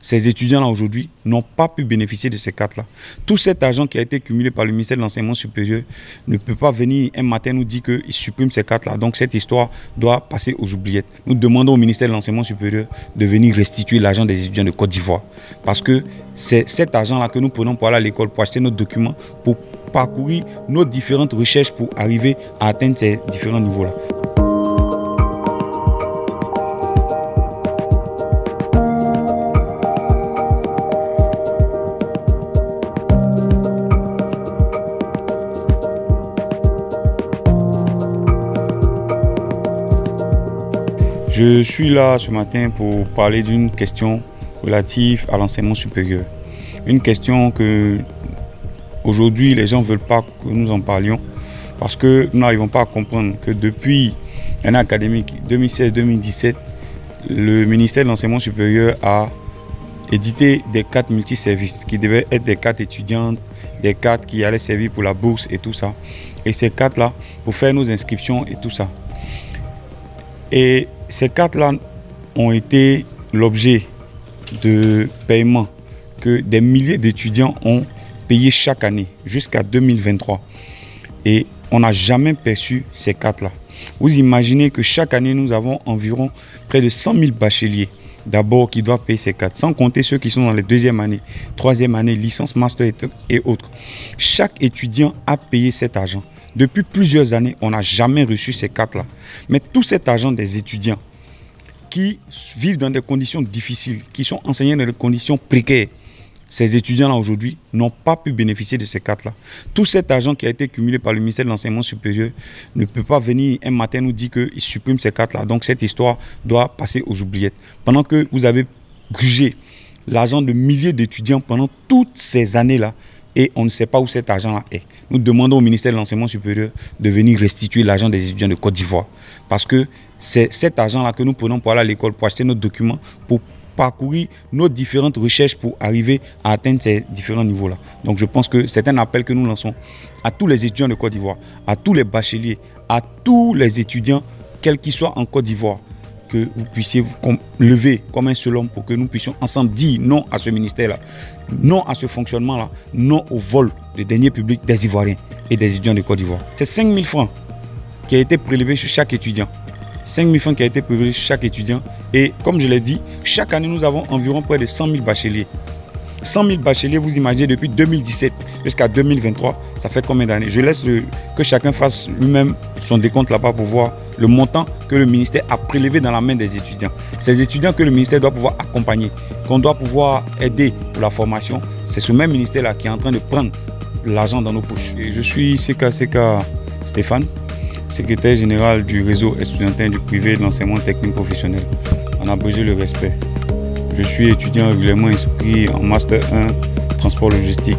ces étudiants-là aujourd'hui n'ont pas pu bénéficier de ces cartes-là. Tout cet argent qui a été cumulé par le ministère de l'Enseignement supérieur ne peut pas venir un matin nous dire qu'il supprime ces cartes-là. Donc cette histoire doit passer aux oubliettes. Nous demandons au ministère de l'Enseignement supérieur de venir restituer l'argent des étudiants de Côte d'Ivoire. Parce que c'est cet argent-là que nous prenons pour aller à l'école, pour acheter nos documents, pour parcourir nos différentes recherches pour arriver à atteindre ces différents niveaux-là. Je suis là ce matin pour parler d'une question relative à l'enseignement supérieur. Une question que aujourd'hui les gens ne veulent pas que nous en parlions parce que nous n'arrivons pas à comprendre que depuis l'année académique 2016-2017, le ministère de l'Enseignement supérieur a édité des cartes multiservices qui devaient être des cartes étudiantes, des cartes qui allaient servir pour la bourse et tout ça. Et ces cartes-là, pour faire nos inscriptions et tout ça. Et ces cartes-là ont été l'objet de paiements que des milliers d'étudiants ont payé chaque année jusqu'à 2023. Et on n'a jamais perçu ces cartes-là. Vous imaginez que chaque année, nous avons environ près de 100 000 bacheliers d'abord qui doivent payer ces cartes, sans compter ceux qui sont dans les deuxième année, troisième année, licence, master et autres. Chaque étudiant a payé cet argent. Depuis plusieurs années, on n'a jamais reçu ces cartes-là. Mais tout cet argent des étudiants qui vivent dans des conditions difficiles, qui sont enseignés dans des conditions précaires, ces étudiants-là aujourd'hui n'ont pas pu bénéficier de ces cartes-là. Tout cet argent qui a été cumulé par le ministère de l'Enseignement supérieur ne peut pas venir un matin nous dire qu'il supprime ces cartes-là. Donc cette histoire doit passer aux oubliettes. Pendant que vous avez grugé l'argent de milliers d'étudiants pendant toutes ces années-là, et on ne sait pas où cet argent-là est. Nous demandons au ministère de l'Enseignement supérieur de venir restituer l'argent des étudiants de Côte d'Ivoire. Parce que c'est cet argent-là que nous prenons pour aller à l'école, pour acheter nos documents, pour parcourir nos différentes recherches pour arriver à atteindre ces différents niveaux-là. Donc je pense que c'est un appel que nous lançons à tous les étudiants de Côte d'Ivoire, à tous les bacheliers, à tous les étudiants, quels qu'ils soient en Côte d'Ivoire, que vous puissiez vous lever comme un seul homme pour que nous puissions ensemble dire non à ce ministère-là, non à ce fonctionnement-là, non au vol des deniers publics des Ivoiriens et des étudiants de Côte d'Ivoire. C'est 5 000 francs qui a été prélevé sur chaque étudiant. 5 000 francs qui a été prélevé sur chaque étudiant. Et comme je l'ai dit, chaque année, nous avons environ près de 100 000 bacheliers. 100 000 bacheliers, vous imaginez, depuis 2017 jusqu'à 2023, ça fait combien d'années? Je laisse que chacun fasse lui-même son décompte là-bas pour voir le montant que le ministère a prélevé dans la main des étudiants. Ces étudiants que le ministère doit pouvoir accompagner, qu'on doit pouvoir aider pour la formation, c'est ce même ministère-là qui est en train de prendre l'argent dans nos poches. Et je suis Seka Stéphane, secrétaire général du réseau estudiantin du privé de l'enseignement technique professionnel, en abrégé le respect. Je suis étudiant régulièrement inscrit en Master 1 Transport Logistique.